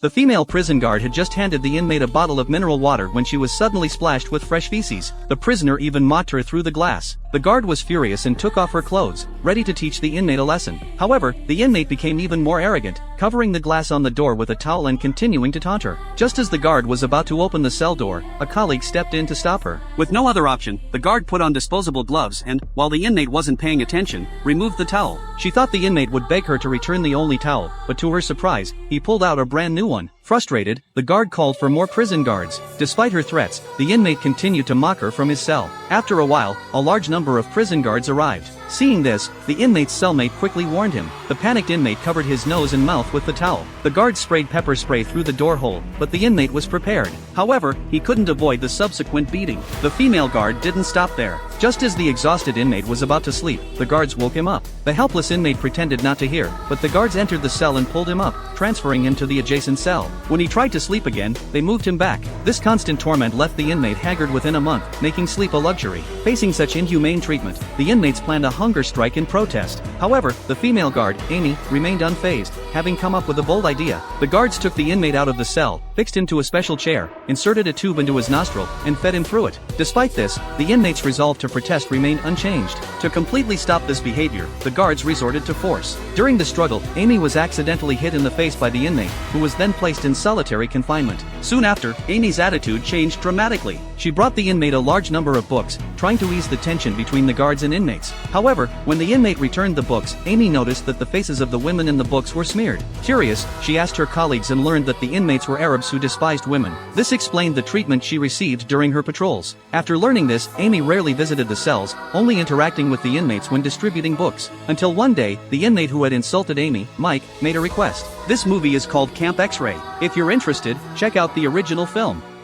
The female prison guard had just handed the inmate a bottle of mineral water when she was suddenly splashed with fresh feces. The prisoner even mocked her through the glass. The guard was furious and took off her clothes, ready to teach the inmate a lesson. However, the inmate became even more arrogant, covering the glass on the door with a towel and continuing to taunt her. Just as the guard was about to open the cell door, a colleague stepped in to stop her. With no other option, the guard put on disposable gloves and, while the inmate wasn't paying attention, removed the towel. She thought the inmate would beg her to return the only towel, but to her surprise, he pulled out a brand new one. Frustrated, the guard called for more prison guards. Despite her threats, the inmate continued to mock her from his cell. After a while, a large number of prison guards arrived. Seeing this, the inmate's cellmate quickly warned him. The panicked inmate covered his nose and mouth with the towel. The guard sprayed pepper spray through the door hole, but the inmate was prepared. However, he couldn't avoid the subsequent beating. The female guard didn't stop there. Just as the exhausted inmate was about to sleep, the guards woke him up. The helpless inmate pretended not to hear, but the guards entered the cell and pulled him up, transferring him to the adjacent cell. When he tried to sleep again, they moved him back. This constant torment left the inmate haggard within a month, making sleep a luxury. Facing such inhumane treatment, the inmates planned a hunger strike in protest. However, the female guard, Amy, remained unfazed, having come up with a bold idea. The guards took the inmate out of the cell, fixed him to a special chair, inserted a tube into his nostril, and fed him through it. Despite this, the inmate's resolve to protest remained unchanged. To completely stop this behavior, the guards resorted to force. During the struggle, Amy was accidentally hit in the face by the inmate, who was then placed in solitary confinement. Soon after, Amy's attitude changed dramatically. She brought the inmate a large number of books, trying to ease the tension between the guards and inmates. However, when the inmate returned the books, Amy noticed that the faces of the women in the books were smeared. Curious, she asked her colleagues and learned that the inmates were Arabs who despised women. This explained the treatment she received during her patrols. After learning this, Amy rarely visited the cells, only interacting with the inmates when distributing books. Until one day, the inmate who had insulted Amy, Mike, made a request. This movie is called Camp X-Ray. If you're interested, check out the original film.